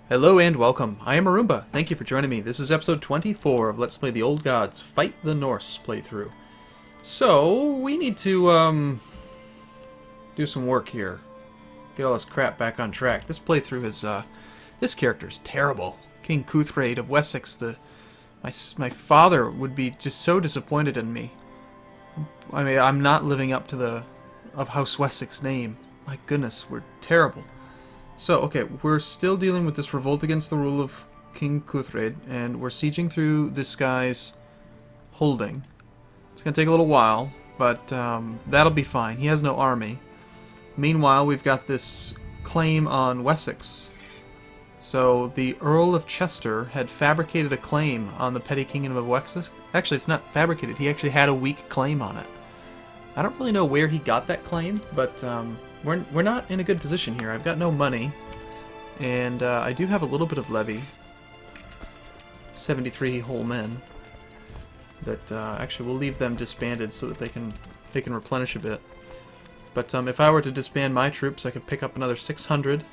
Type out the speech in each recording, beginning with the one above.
Hello and welcome. I am Arumba. Thank you for joining me. This is episode 24 of Let's Play the Old Gods Fight the Norse playthrough. So, we need to, do some work here. Get all this crap back on track. This playthrough is, this character's terrible. King Couthraid of Wessex, my father would be just so disappointed in me. I mean, I'm not living up to the, of House Wessex name. My goodness, we're terrible. So, okay, we're still dealing with this revolt against the rule of King Couthraid, and we're sieging through this guy's holding. It's going to take a little while, but that'll be fine. He has no army. Meanwhile, we've got this claim on Wessex. So, the Earl of Chester had fabricated a claim on the petty kingdom of Wessex. Actually, it's not fabricated. He actually had a weak claim on it. I don't really know where he got that claim, but we're not in a good position here. I've got no money, and I do have a little bit of levy. 73 whole men. That actually we'll leave them disbanded so that they can replenish a bit. But if I were to disband my troops, I could pick up another 600.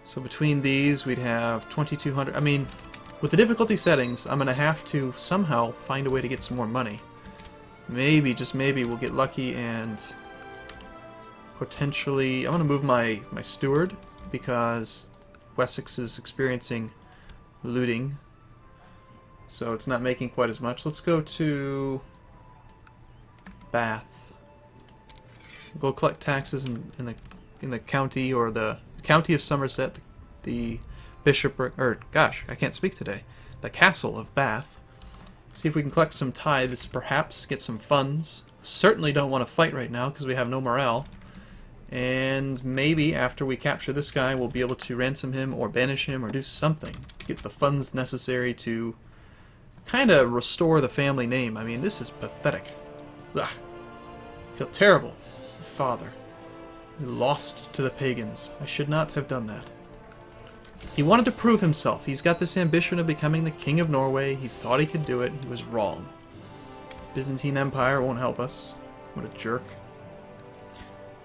So between these, we'd have 2,200. I mean, with the difficulty settings, I'm going to have to somehow find a way to get some more money. Maybe, just maybe, we'll get lucky and potentially... I'm going to move my steward because Wessex is experiencing looting. So it's not making quite as much. Let's go to Bath. We'll go collect taxes in the county, or the county of Somerset, the bishopric, or gosh, I can't speak today. The castle of Bath. See if we can collect some tithes, perhaps, get some funds. Certainly don't want to fight right now because we have no morale. And maybe after we capture this guy, we'll be able to ransom him or banish him or do something to get the funds necessary to kind of restore the family name. I mean, this is pathetic. Ugh. I feel terrible. My father. He lost to the pagans. I should not have done that. He wanted to prove himself. He's got this ambition of becoming the king of Norway. He thought he could do it. He was wrong. Byzantine Empire won't help us. What a jerk.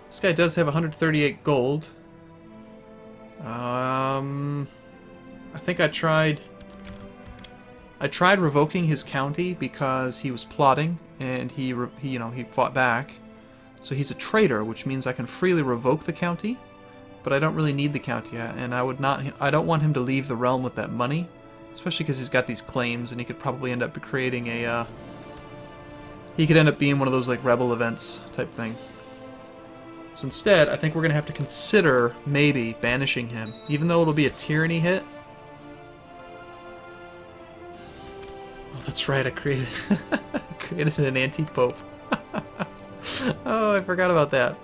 This guy does have 138 gold. I think I tried revoking his county because he was plotting and he fought back. So he's a traitor, which means I can freely revoke the county. But I don't really need the county yet, and I don't want him to leave the realm with that money, especially because he's got these claims, and he could probably end up creating a, he could end up being one of those, like, rebel events type thing. So instead, I think we're going to have to consider, maybe, banishing him, even though it'll be a tyranny hit. Oh, that's right, I created, created an anti-pope. Oh, I forgot about that.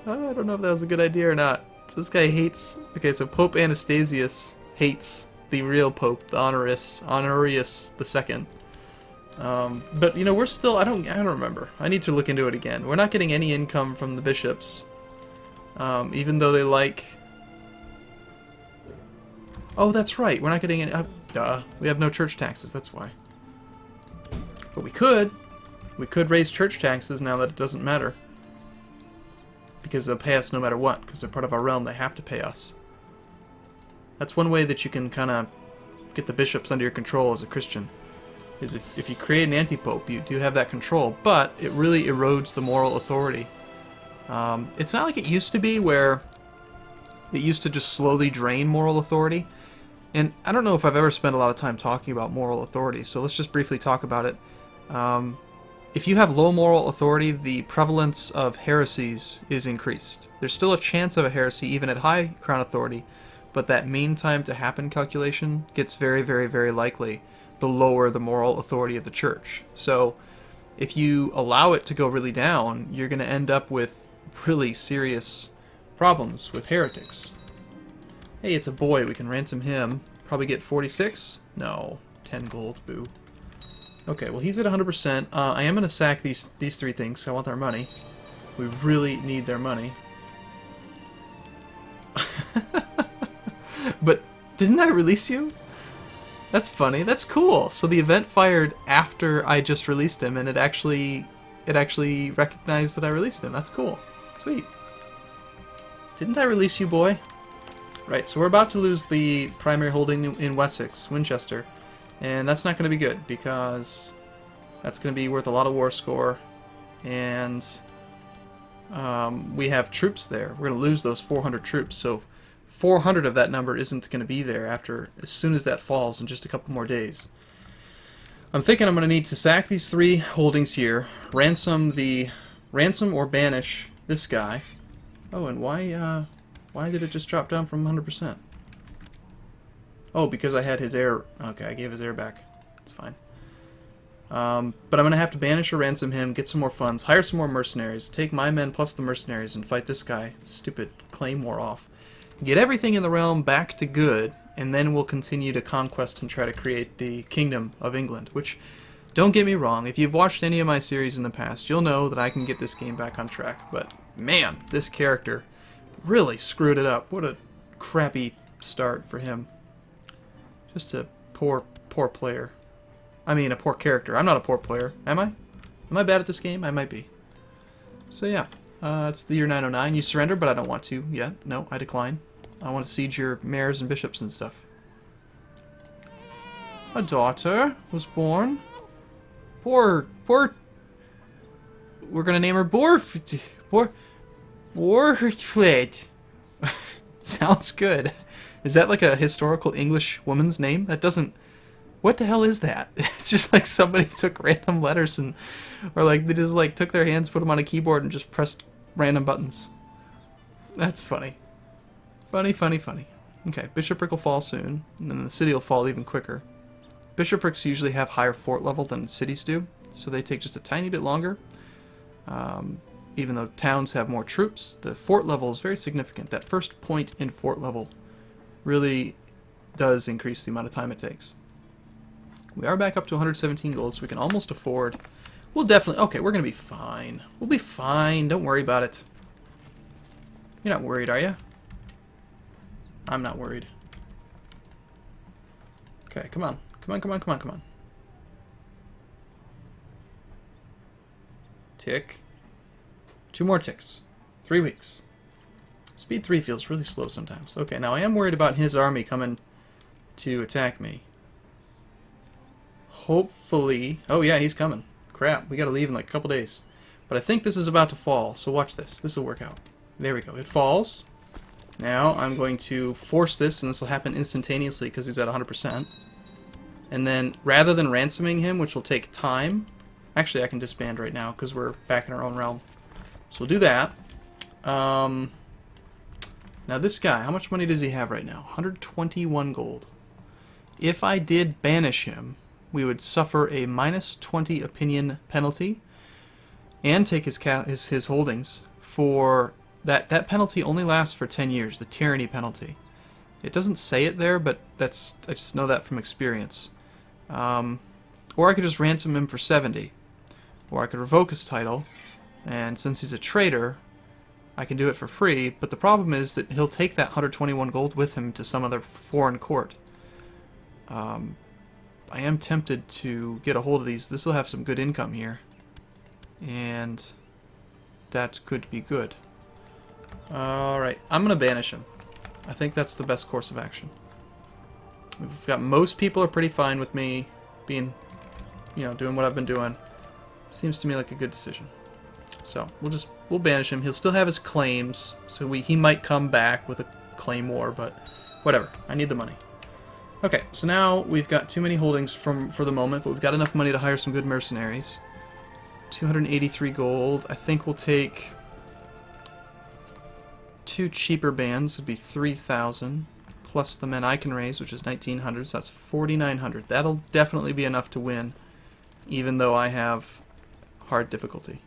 Oh, I don't know if that was a good idea or not. So this guy hates... Okay, so Pope Anastasius hates the real Pope, the Honorius II. But, you know, we're still... I don't remember. I need to look into it again. We're not getting any income from the bishops. Even though they like... Oh, that's right. We're not getting any... duh. We have no church taxes, that's why. But we could. We could raise church taxes now that it doesn't matter. Because they'll pay us no matter what, because they're part of our realm, they have to pay us. That's one way that you can kind of get the bishops under your control as a Christian, is if you create an anti-pope, you do have that control, but it really erodes the moral authority. It's not like it used to be, where it used to just slowly drain moral authority, and I don't know if I've ever spent a lot of time talking about moral authority, so let's just briefly talk about it. If you have low moral authority, the prevalence of heresies is increased. There's still a chance of a heresy even at high crown authority, but that mean time to happen calculation gets very, very, very likely the lower the moral authority of the church. So if you allow it to go really down, you're going to end up with really serious problems with heretics. Hey, it's a boy. We can ransom him. Probably get 46? No. 10 gold. Boo. Okay, well, he's at 100%. I am going to sack these three things, so I want their money. We really need their money. But didn't I release you? That's funny. That's cool. So the event fired after I just released him, and it actually recognized that I released him. That's cool. Sweet. Didn't I release you, boy? Right, so we're about to lose the primary holding in Wessex, Winchester, and that's not going to be good because that's going to be worth a lot of war score, and we have troops there. We're going to lose those 400 troops, so 400 of that number isn't going to be there as soon as that falls in just a couple more days. I'm thinking I'm going to need to sack these 3 holdings here, ransom or banish this guy. Oh, and why did it just drop down from 100%? Oh, because I had his heir. Okay, I gave his heir back. It's fine. But I'm going to have to banish or ransom him, get some more funds, hire some more mercenaries, take my men plus the mercenaries, and fight this guy, stupid Claymore, off. Get everything in the realm back to good, and then we'll continue to conquest and try to create the Kingdom of England, which, don't get me wrong, if you've watched any of my series in the past, you'll know that I can get this game back on track. But, man, this character really screwed it up. What a crappy start for him. Just a poor player. I mean, a poor character. I'm not a poor player, am I? Am I bad at this game? I might be. So yeah, it's the year 909. You surrender, but I don't want to yet. No, I decline. I want to siege your mayors and bishops and stuff. A daughter was born. We're gonna name her Borfled. Sounds good. Is that like a historical English woman's name? That doesn't... What the hell is that? It's just like somebody took random letters and... Or like they just like took their hands, put them on a keyboard and just pressed random buttons. That's funny. Funny. Okay, bishopric will fall soon. And then the city will fall even quicker. Bishoprics usually have higher fort level than cities do. So they take just a tiny bit longer. Even though towns have more troops, the fort level is very significant. That first point in fort level really does increase the amount of time it takes. We are back up to 117 gold, so we can almost afford... We'll definitely... Okay, we're going to be fine. We'll be fine. Don't worry about it. You're not worried, are you? I'm not worried. Okay, come on. Come on. Tick. 2 more ticks. 3 weeks. Speed 3 feels really slow sometimes. Okay, now I am worried about his army coming to attack me. Hopefully... Oh yeah, he's coming. Crap, we gotta leave in like a couple days. But I think this is about to fall, so watch this. This will work out. There we go. It falls. Now I'm going to force this, and this will happen instantaneously because he's at 100%. And then, rather than ransoming him, which will take time... Actually, I can disband right now because we're back in our own realm. So we'll do that. Now this guy, how much money does he have right now? 121 gold. If I did banish him, we would suffer a -20 opinion penalty and take his holdings. For that penalty only lasts for 10 years, the tyranny penalty. It doesn't say it there, but I just know that from experience. Or I could just ransom him for 70. Or I could revoke his title, and since he's a traitor, I can do it for free, but the problem is that he'll take that 121 gold with him to some other foreign court. I am tempted to get a hold of these. This will have some good income here, and that could be good. Alright, I'm going to banish him. I think that's the best course of action. We've got most people are pretty fine with me being, doing what I've been doing. Seems to me like a good decision. So we'll banish him. He'll still have his claims, so he might come back with a claim war, but whatever. I need the money. Okay, so now we've got too many holdings for the moment, but we've got enough money to hire some good mercenaries. 283 gold. I think we'll take 2 cheaper bands. Would be 3,000 plus the men I can raise, which is 1,900. So that's 4,900. That'll definitely be enough to win, even though I have hard difficulty.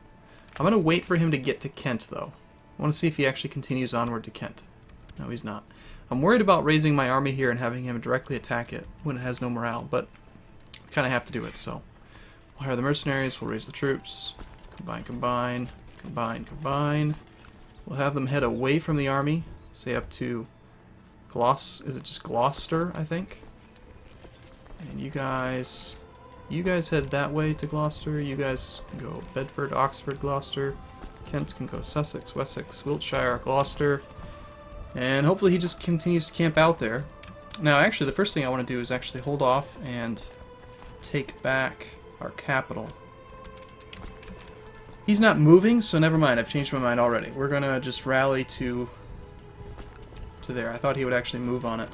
I'm going to wait for him to get to Kent, though. I want to see if he actually continues onward to Kent. No, he's not. I'm worried about raising my army here and having him directly attack it when it has no morale, but I kind of have to do it, so. We'll hire the mercenaries, we'll raise the troops. Combine. We'll have them head away from the army, say up to is it just Gloucester, I think? And you guys head that way to Gloucester. You guys can go Bedford, Oxford, Gloucester. Kent can go Sussex, Wessex, Wiltshire, Gloucester. And hopefully he just continues to camp out there. Now, actually, the first thing I want to do is actually hold off and take back our capital. He's not moving, so never mind. I've changed my mind already. We're going to just rally to there. I thought he would actually move on it.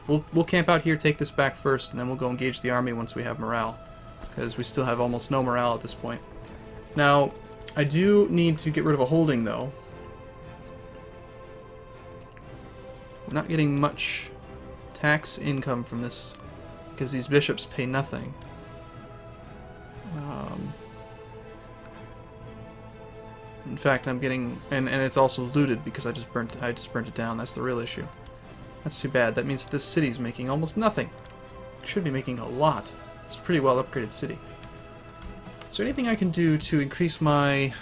We'll camp out here, take this back first, and then we'll go engage the army once we have morale. Because we still have almost no morale at this point. Now, I do need to get rid of a holding, though. We're not getting much tax income from this, because these bishops pay nothing. In fact, I'm getting... And it's also looted, because I just burnt it down. That's the real issue. That's too bad. That means that this city's making almost nothing. It should be making a lot. It's a pretty well upgraded city. Is there anything I can do to increase my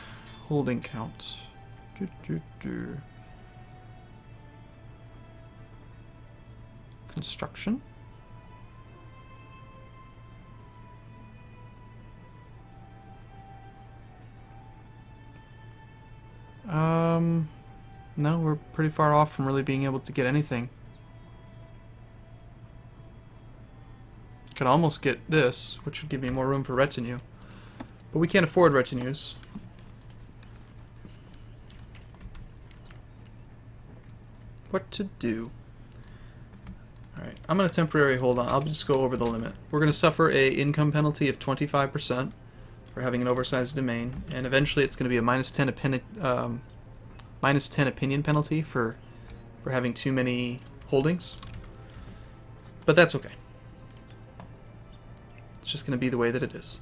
holding count? Construction? No, we're pretty far off from really being able to get anything. Could almost get this, which would give me more room for retinue. But we can't afford retinues. What to do? Alright, I'm going to temporarily hold on. I'll just go over the limit. We're going to suffer a income penalty of 25% for having an oversized domain, and eventually it's going to be a minus 10 opinion penalty for having too many holdings. But that's okay. It's just going to be the way that it is.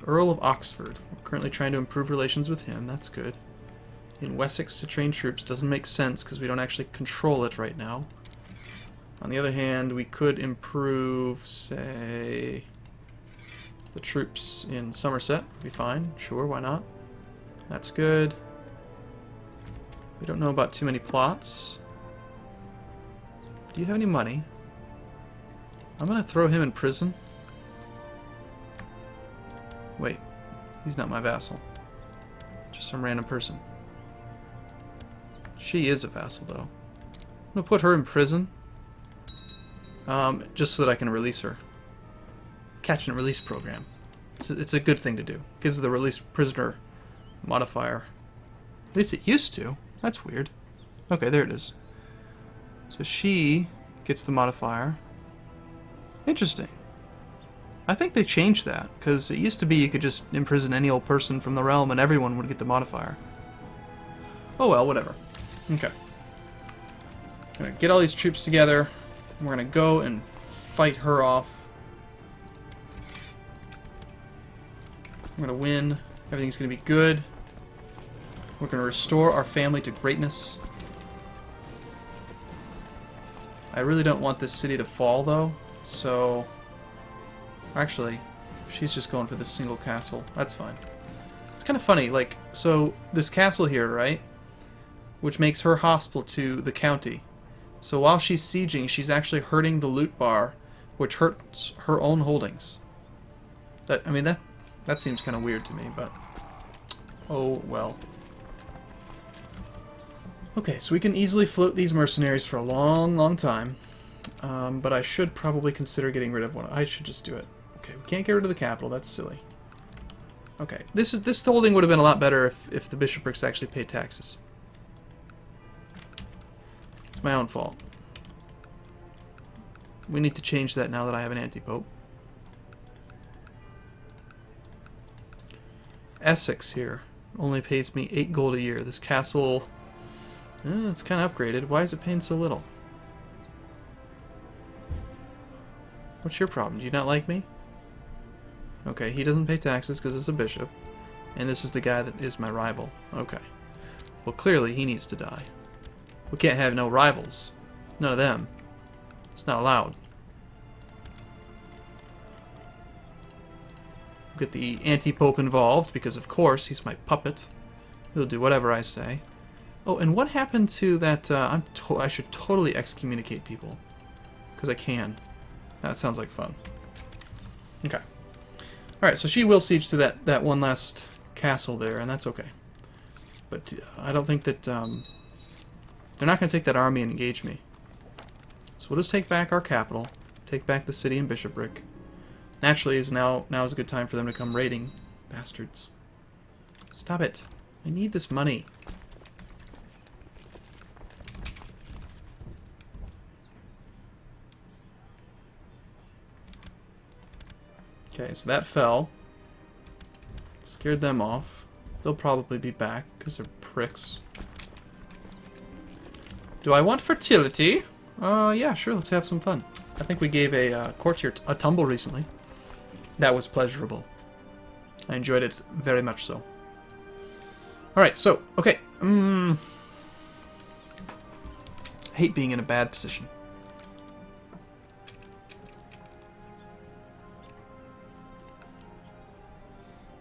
Earl of Oxford. We're currently trying to improve relations with him. That's good. In Wessex to train troops doesn't make sense because we don't actually control it right now. On the other hand, we could improve, say, the troops in Somerset. Would be fine. Sure, why not? That's good. We don't know about too many plots. Do you have any money? I'm going to throw him in prison. Wait, he's not my vassal. Just some random person. She is a vassal, though. I'm going to put her in prison. Just so that I can release her. Catch and release program. It's a good thing to do. Gives the release prisoner modifier. At least it used to. That's weird. Okay, there it is. So she gets the modifier. Interesting. I think they changed that, because it used to be you could just imprison any old person from the realm and everyone would get the modifier. Oh well, whatever. Okay. I'm going to get all these troops together, and we're going to go and fight her off. I'm going to win. Everything's going to be good. We're going to restore our family to greatness. I really don't want this city to fall, though, so... Actually, she's just going for this single castle. That's fine. It's kind of funny, like, so this castle here, right? Which makes her hostile to the county. So while she's sieging, she's actually hurting the loot bar, which hurts her own holdings. I mean, that seems kind of weird to me, but... Oh, well. Okay, so we can easily float these mercenaries for a long, long time. But I should probably consider getting rid of one. I should just do it. Okay, we can't get rid of the capital. That's silly. Okay, this holding would have been a lot better if the bishoprics actually paid taxes. It's my own fault. We need to change that now that I have an anti-pope. Essex here only pays me 8 gold a year. This castle, it's kind of upgraded. Why is it paying so little? What's your problem? Do you not like me? Okay, he doesn't pay taxes because it's a bishop. And this is the guy that is my rival. Okay. Well, clearly he needs to die. We can't have no rivals. None of them. It's not allowed. We'll get the anti-pope involved because, of course, he's my puppet. He'll do whatever I say. Oh, and what happened to that... I should totally excommunicate people. Because I can. That sounds like fun. Okay. Alright, so she will siege to that one last castle there, and that's okay. But I don't think that They're not going to take that army and engage me. So we'll just take back our capital, take back the city and bishopric. Naturally, now is a good time for them to come raiding. Bastards. Stop it. I need this money. Okay, so that fell. Scared them off. They'll probably be back, because they're pricks. Do I want fertility? Yeah, sure, let's have some fun. I think we gave a courtier a tumble recently. That was pleasurable. I enjoyed it very much so. Alright, so, okay. I hate being in a bad position.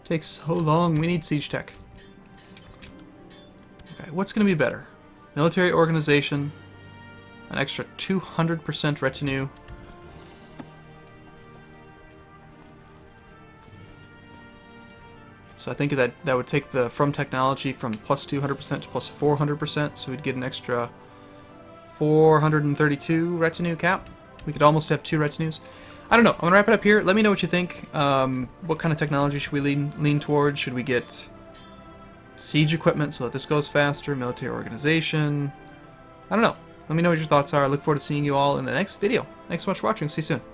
Takes so long. We need siege tech. Okay, what's going to be better? Military organization, an extra 200% retinue. So I think that would take the from technology from plus 200% to plus 400%, so we'd get an extra 432 retinue cap. We could almost have 2 retinues. I don't know. I'm going to wrap it up here. Let me know what you think. What kind of technology should we lean towards? Should we get siege equipment so that this goes faster? Military organization? I don't know. Let me know what your thoughts are. I look forward to seeing you all in the next video. Thanks so much for watching. See you soon.